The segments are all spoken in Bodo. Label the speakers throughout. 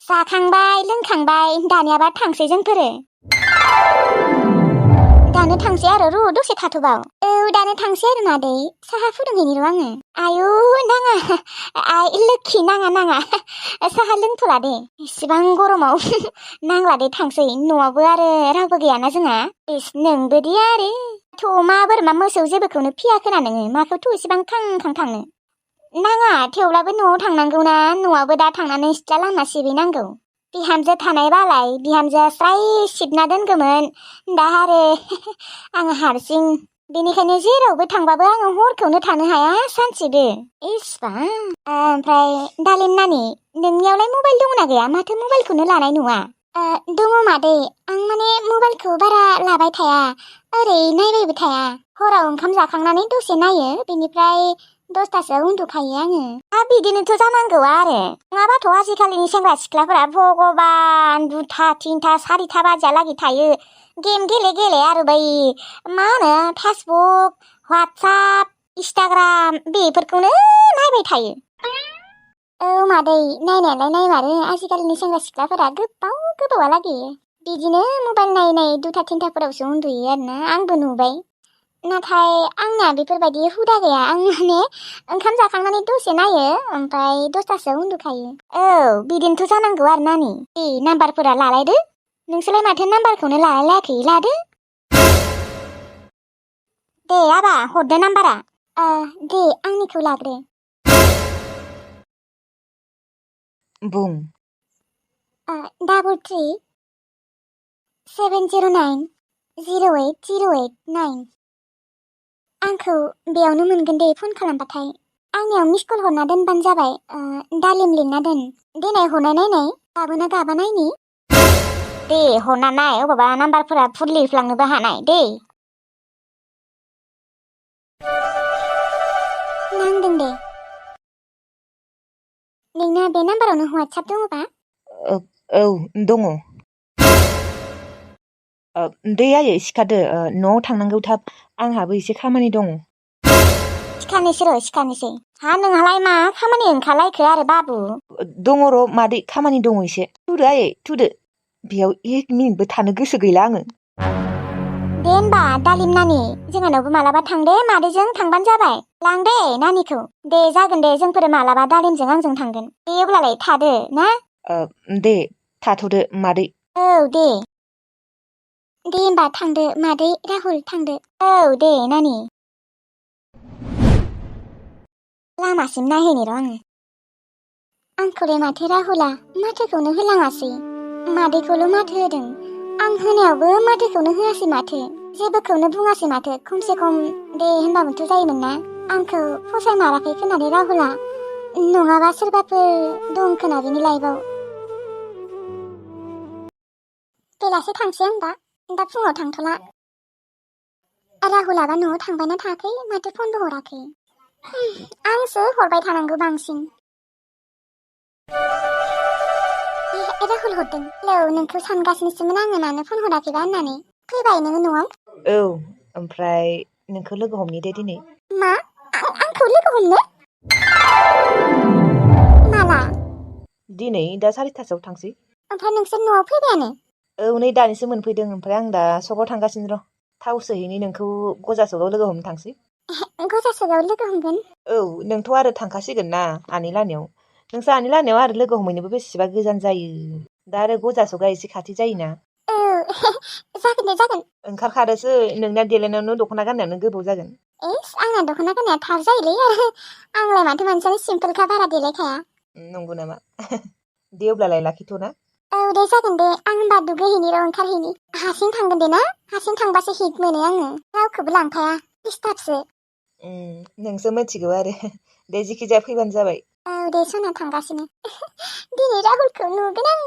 Speaker 1: जाखांबाय लोंखांबाय दानियाबा थांसै जोंफोरो दानो थांसै आरो र' दसे थाथ'बाव दानो थांसै आरो मादै साहा फुदुंहैनि र' आङो आयु नाङा आइ लोक्षि नाङा साहा लोंथ'ला दे इसिबां गरमाव नांला दे थांसै न'आवबो आरो रावबो गैयाना जोंहा इस नोंबोदि आरो थ' मा बोरमा मोसौ जेबोखौनो फियाखोना नोङो माखौथ' इसिबां खां थांनो नाङा थेवब्लाबो न'आव थांनांगौना न'आवबो दा थांनानै सिथ्ला लामा सिबहैनांगौ बिहामजो थानायबालाय बिहामजोआ स्राय सिबना दोनगौमोन दा आरो आङो हारसिं बेनिखायनो जेरावबो थांबाबो आङो हरखौनो थानो हाया सानसेबो इसिबां ओमफ्राय दालिम नानि नोंनियावलाय मबाइल दंना गैया माथो मबाइलखौनो लानाय नुवा दङ मादै आं माने मबाइलखौ बारा लाबाय थाया ओरै नायबायबो थाया हराव ओंखाम जाखांनानै दसे नायो बेनिफ्राय 10थासोआव उन्दुखायो आङो बिदिनोथ' जानांगौ आरो नङाबाथ' आजिखालिनि सेंग्रा सिख्लाफोरा भगबान 2टा 3टा 4टा बाजियालागै थायो गेम गेले आरो बै मा होनो फेसबुक वाट्सएप इन्स्टाग्राम बेफोरखौनो नायबाय थायो मादै नायनायालाय नायमारो आजिखालिनि सेंग्रा सिख्लाफोरा गोबावालागै बिदिनो मबाइल नायै 2टा 3टाफोरावसो उन्दुयो आरोना आंबो नुबाय नाथाय आंना बेफोरबायदि हुदा गैया आं माने ओंखाम जाखांनानै दसे नायो ओमफ्राय 10टासोआव उन्दुखायो बिदिनोथ' जानांगौ आरो नानि नाम्बारफोरा लालायदो नोंसोरलाय माथो नाम्बारखौनो लालायाखै लादो दे आबा हरदो नाम्बारा दे आंनिखौ लाग्रो
Speaker 2: बुं
Speaker 1: 33 709 08089 आंखौ बेयावनो मोनगोन दे फन खालामबाथाय आंनियाव मिस कल हरना दोनबानो जाबाय दालिम लिरना दोन देनाय हरनाय नायनाय गाबोना गाबा नायनि दे हरना नाय अबावबा नाम्बारफोरा फुल लिरफ्लांनोबो हानाय दे नांदों दे नोंना बे नाम्बारावनो WhatsApp दङबा
Speaker 2: औ दङ दे आयै सिखारदो न'आव थांनांगौ थाब आंहाबो एसे खामानि दङ
Speaker 1: सिखारनोसै हा नोंहालाय मा खामानि ओंखारलायखो आरो बाबु
Speaker 2: दङ र' मादै खामानि दङ एसे थुदो आयै थुदो बेयाव 1 मिनिटबो थानो गोसो गैला आङो
Speaker 1: दे होनबा दालिम नानि जोंहानावबो मालाबा थां दे मादैजों थांबानो जाबाय लां दे नानिखौ दे जागोन दे जोंफोर मालाबा दालिमजों आंजों थांगोन दे अब्लालाय थादो ना
Speaker 2: दे थाथ'दो मादै
Speaker 1: दे होनबा थांदो मादै राहुल थांदो दे नानि लामासिम नायहैनि र' आंखौलाय माथो राहुला माथोखौनो होलाङासै मादैखौल' माथो होदों आं होनायावबो माथोखौनो होआसै माथो जेबोखौनो बुङासै माथो खमसे खम दे होनबाबोथ' जायोमोन ना आंखौ फसायमाराखै खोनादों राहुला नङाबा सोरबाफोर दं खोना बेनि लाइफआव बेलासे थांसै आं दा फुङाव थांथ'ला राहुलाबा न'आव थांबायना थायाखै माथो फनबो हराखै आंसो हरबाय थानांगौ बांसिन राहुल हरदों हेलौ नोंखौ सानगासिनोसोमोन आङो मानो फन हराखैबा होननानै फैबाय नोङो न'आव
Speaker 2: औ ओमफ्राय नोंखौ लोगो हमनि दे दिनै
Speaker 1: मा आंखौ लोगो हमनो माला
Speaker 2: दिनै दा 4टासोआव थांसै
Speaker 1: ओमफ्राय नोंसोर न'आव फैबायानो
Speaker 2: नै दानिसो मोनफैदों ओमफ्राय आं दा सकआव थांगासिनो र' थाव सोहैनि नोंखौ गजासकआव लोगो हमनो थांसै
Speaker 1: गजासकआव लोगो हमगोन
Speaker 2: नोंथ' आरो थांखासिगोन ना आनै लानियाव नोंसोर आनै लानियाव आरो लोगो हमहैनोबो बेसेबा गोजान जायो दा आरो गजासकआ एसे खाथि जायोना
Speaker 1: जागोन दे जागोन
Speaker 2: ओंखारखादोसो नोंना देलायनायावनो दख'ना गाननायावनो गोबाव जागोन
Speaker 1: आंना दख'ना गाननाया थाब जायोलै आंलाय माथो मानसियानो सिम्पोलखा बारा देलायखाया
Speaker 2: नंगौ नामा दे अब्लालाय लाखिथ'ना
Speaker 1: दे जागोन दे आं होनबा दुगैहैनि र' ओंखारहैनि हारसिं थांगोन दे ना हारसिं थांबासो हिट मोनो आङो रावखौबो लांफाया डिस्टार्बसो
Speaker 2: नोंसो मिथिगौ आरो दे जेखि जाया फैबानो जाबाय
Speaker 1: दे सना थांगासिनो दिनै राहुलखौ नुगोन आं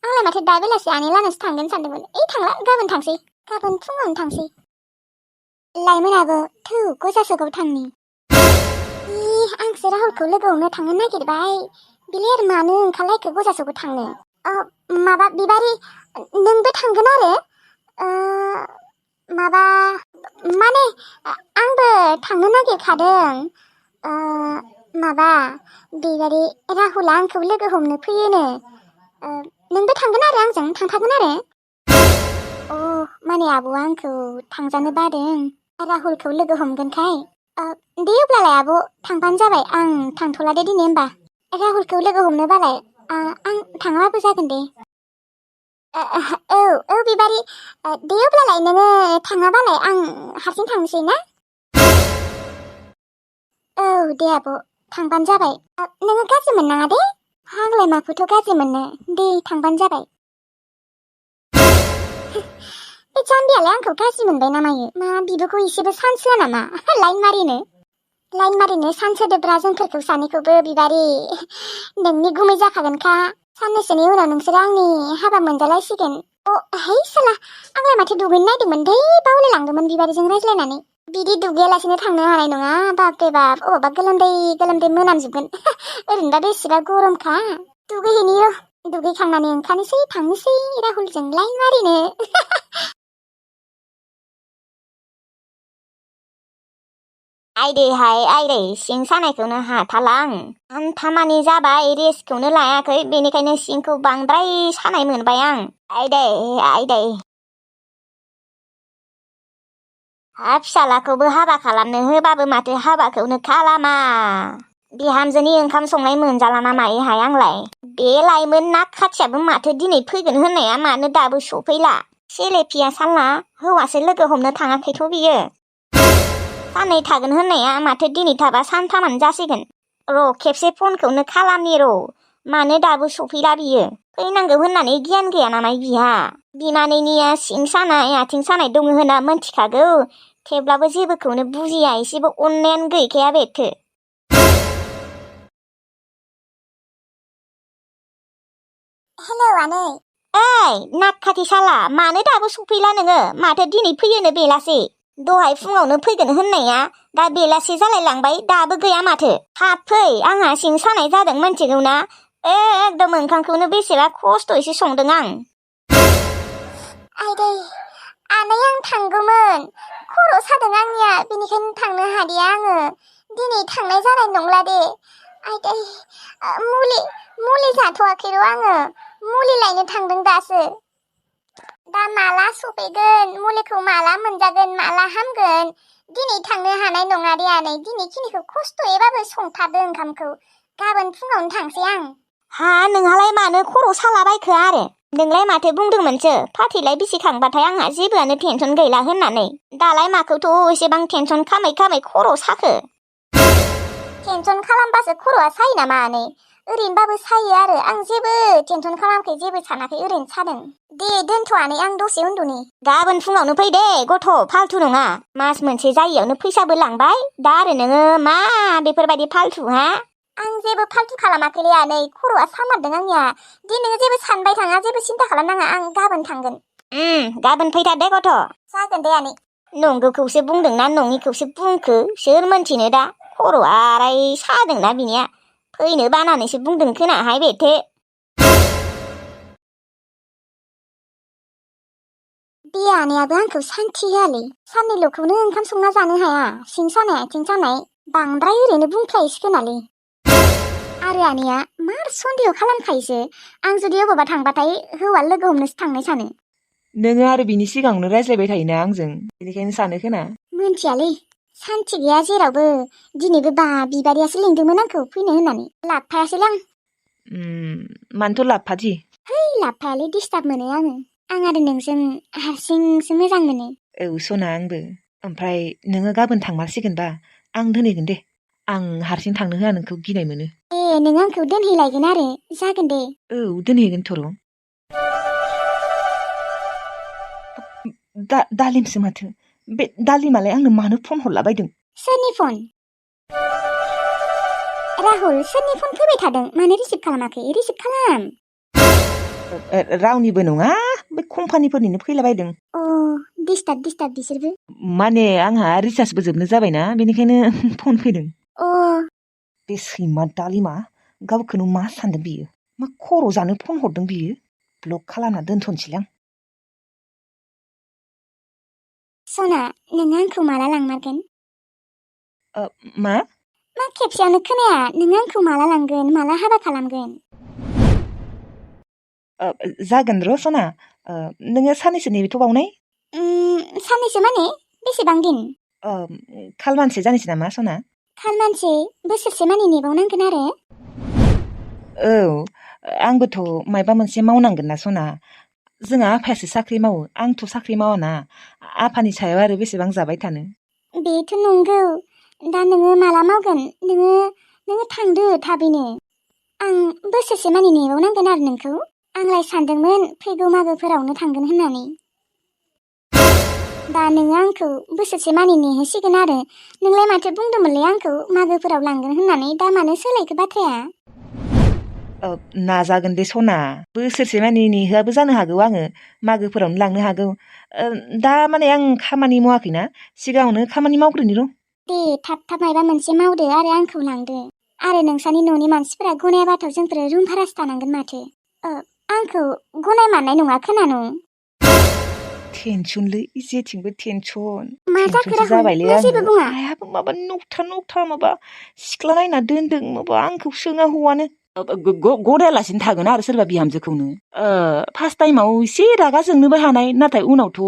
Speaker 1: आंलाय माथो दा बेलासि आनै लानासो थांगोन सानदोंमोन थांला गाबोन थांसै गाबोन फुङावनो थांसै लाइमोनाबो थौ गजासकआव थांनि आंसो राहुलखौ लोगो हमनो थांनो नागिरबाय बिलाय आरो मानो ओंखारलायखो गजासकआव थांनो माबा बिबारि नोंबो थांगोन आरो माबा माने आंबो थांनो नागिरखादों माबा बेबादि राहुला आंखौ लोगो हमनो फैयोनो नोंबो थांगोन आरो आंजों थांफागोन आरो माने आब'आ आंखौ थांजानो बादों राहुलखौ लोगो हमगोनखाय दे अब्लालाय आब' थांबानो जाबाय आं थांथ'ला दे दिनै होमबा राहुलखौ लोगो हमनोबालाय आं थाङाबाबो जागोन दे औ बिबारि दे अब्लालाय नोङो थाङाबालाय आं हारसिं थांनोसै ना औ दे आब' थांबानो जाबाय नोङो गाज्रि मोननाङा दे आंलाय माखौथ' गाज्रि मोननो दे थांबानो जाबाय बे जाम्बियालाय आंखौ गाज्रि मोनबाय ना मायो मा बिबोखौ एसेबो सान्स होआ नामा लाइन मारिनो सान्स होदोब्रा जोंफोरखौ सानैखौबो बिबारि नोंनि गुमै जाखागोनखा साननैसोनि उनाव नोंसोर आंनि हाबा मोनजालायसिगोन है साला आंलाय माथो दुगैनो नायदोंमोन दै बावलायलांदोंमोन बिबारिजों रायज्लायनानै बिदि दुगैयालासिनो थांनो हानाय नङा बापरे बाप अबावबा गोलोमदै मोनामजोबगोन ओरैनोबा बेसेबा गरमखा दुगैहैनि र' दुगैखांनानै ओंखारनोसै थांनोसै राहुलजों लाइन मारिनो आइदै सिं सानायखौनो हाथाला आं हान्थामानि जाबाय रेस्टखौनो लायाखै बेनिखायनो सिंखौ बांद्राय सानाय मोनबाय आं आइदै फिसालाखौबो हाबा खालामनो होबाबो माथो हाबाखौनो खालामा बिहामजोनि ओंखाम संनाय मोनजाला ना मायोहाय आंलाय बे लाइमोन नाक खाथियाबो माथो दिनै फैगोन होननाया मानो दाबो सफैला सेलेफिया साला हौवासो लोगो हमनो थाङाखैथ' बियो साननै थागोन होननाया माथो दिनै थाबा सानथामानो जासिगोन र' खेबसे फनखौनो खालामनि र' मानो दाबो सफैला बियो फैनांगौ होननानै गियान गैया नामा बिहा बिमानैनिया सिं सानाय आथिं सानाय दङ होनना मोनथिखागौ थेवब्लाबो जेबोखौनो बुजिया एसेबो अननायानो गैखाया बेथो हेलौ आनै ओइ नाक खाथि साला मानो दाबो सफैला नोङो माथो दिनै फैयोनो बेलासे दहाय फुङावनो फैगोन होननाया दा बेलासे जालायलांबाय दाबो गैया माथो थाब फै आंहा सिं सानाय जादों मोनथिगौ ना एकदम ओंखामखौनो बेसेबा खस्थ'यैसो संदों आं आइदै आनै आं थांगौमोन खर' सादों आंनिया बेनिखायनो थांनो हादिया आङो दिनै थांनाय जानाय नंला दे आइदै मुलि जाथ'वाखै र' आङो मुलि लायनो थांदों दासो दा माला सफैगोन मुलिखौ माला मोनजागोन माला हामगोन दिनै थांनो हानाय नङा दे आनै दिनैखिनिखौ खस्थ'यैबाबो संथारदो ओंखामखौ गाबोन फुङावनो थांसै आं नोंहालाय मानो खर' सालाबायखो आरो नोंलाय माथो बुंदोंमोनसो फाथैलाय बिसिखांबाथाय आंहा जेबोआनो टेनसन गैला होननानै दालाय माखौथ' एसेबां टेनसन खामै खर' साखो टेनसन खालामबासो खर'आ सायो नामा आनै ओरैनोबाबो सायो आरो आं जेबो टेनसन खालामाखै जेबो सानाखै ओरैनो सादों दे दोनथ'आनै आं दसे उन्दुनि गाबोन फुङावनो फै दे गथ' फालथु नङा मास मोनसे जायियावनो फैसाबो लांबाय दा आरो नोङो मा बेफोरबायदि फालथु हा आं जेबो फालथु खालामाखैलै आनै खर'आ सामारदों आंनिया दे नोङो जेबो सानबाय थाङा जेबो सिन्था खालामनाङा आं गाबोन थांगोन गाबोन फैथार दे गथ' जागोन दे आनै नंगौखौसो बुंदोंना नङिखौसो बुंखो सोर मोनथिनो दा खर'आ आराय सादोंना बिनिया फैनो बानानैसो बुंदों खोनाहाय बेथो बे आनैयाबो आंखौ सान्थि होआलै साननैल'खौनो ओंखाम संना जानो हाया सिं सानाय आथिं सानाय बांद्राय ओरैनो बुंफ्लायसिगोनालै आरो आनैया मार सन्देह खालामखायोसो आं जुदि अबावबा थांबाथाय हौवा लोगो हमनोसो थांनाय सानो
Speaker 2: नोङो आरो बिनि सिगाङावनो रायज्लायबाय थायोना आंजों बेनिखायनो सानो खोना
Speaker 1: मोनथियालै सान्थि गैया जेरावबो दिनैबो बिबारियासो लिंदोंमोन आंखौ फैनो होननानै लाबफायासैलै आं
Speaker 2: मानोथ' लाबफादि
Speaker 1: लाबफायालै डिस्टार्ब मोनो आं आरो नोंजों हारसिंसो मोजां मोनो
Speaker 2: सना आंबो ओमफ्राय नोङो गाबोन थांमारसिगोनबा आं दोनहैगोन दे आं हारसिं थांनो होआ नोंखौ गिनाय मोनो
Speaker 1: नों आंखौ दोनहैलायगोन आरो जागोन दे
Speaker 2: दोनहैगोनथ' र' दालिमसो माथो बे दालिमालाय आंनो मानो फन हरलाबायदों
Speaker 1: सोरनि फन राहुल सोरनि फन फैबाय थादों मानो रिसिभ खालामाखै रिसिभ खालाम
Speaker 2: रावनिबो नङा बे कम्पानिफोरनिनो फैलाबायदों
Speaker 1: डिस्टार्ब बिसोरबो
Speaker 2: माने आंहा रिसार्जबो जोबनो जाबायना बेनिखायनो फन फैदों बे सैमा दालिमा गावखौनो मा सानदों बियो मा खर' जानो फन हरदों बियो ब्लक खालामना दोनथ'नोसैलां सना नों आंखौ माला लांमारगोन मा
Speaker 1: खेबसेयावनो खोनाया नों आंखौ माला लांगोन माला हाबा खालामगोन
Speaker 2: जागोन र' सना नोङो साननैसो नेथ'बावनाय
Speaker 1: साननैसो माने बेसेबां दिन
Speaker 2: खालमानसे जानोसै नामा सना
Speaker 1: खालमानसे बोसोरसे माने नेबावनांगोन आरो
Speaker 2: औ आंबोथ' मायबा मोनसे मावनांगोन ना सना जोंहा आफायासो साख्रि मावो आंथ' साख्रि मावाना आफानि सायाव आरो बेसेबां जाबाय थानो
Speaker 1: बेथ' नंगौ दा नोङो माला मावगोन नोङो थांदो थाबैनो आं बोसोरसे माने नेबावनांगोन आरो नोंखौ आंलाय सानदोंमोन फैगौ मागोफोरावनो थांगोन होननानै दा नोङो आंखौ बोसोरसे माने नेहोसिगोन आरो नोंलाय माथो बुंदोंमोनलाय आंखौ मागोफोराव लांगोन होननानै दा मानो सोलायखो बाथ्राया
Speaker 2: नाजागोन दे सना बोसोरसे मानि नेहोआबो जानो हागौ आङो मागोफोरावनो लांनो हागौ दा माने आं खामानि मावाखैना सिगाङावनो खामानि मावग्रोनि र'
Speaker 1: दे थाब मायबा मोनसे मावदो आरो आंखौ लांदो आरो नोंसानि न'नि मानसिफोरा गनायाबाथ' जोंफोर रुम भारासो थानांगोन माथो आंखौ गनायमारनाय नङा खोनानो
Speaker 2: टेनसनलै जेथिंबो टेनसन
Speaker 1: मा जाखो
Speaker 2: टेनसनसो
Speaker 1: राहुल
Speaker 2: जाबायलै
Speaker 1: नों
Speaker 2: आङो
Speaker 1: जेबो बुङा
Speaker 2: आइयाबो माबा नकथा माबा सिख्ला नायना दोनदों माबा आंखौ सोङा हौवानो गदायालासिनो थागोन आरो सोरबा बिहामजोखौनो फार्स्ट टाइमाव एसे रागा जोंनोबो हानाय नाथाय उनावथ'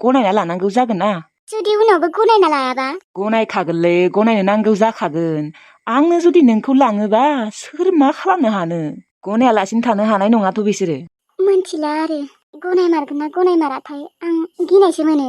Speaker 2: गनायना लानांगौ जागोन ना
Speaker 1: जुदि उनावबो गनायना लायाबा
Speaker 2: गनायखागोनलै गनायनो नांगौ जाखागोन आंनो जुदि नोंखौ लाङोबा सोर मा खालामनो हानो गनायालासिनो थानो हानाय नङाथ' बिसोरो
Speaker 1: मोनथिला आरो गनायमारगोन ना गनायमाराथाय आं गिनायसो मोनो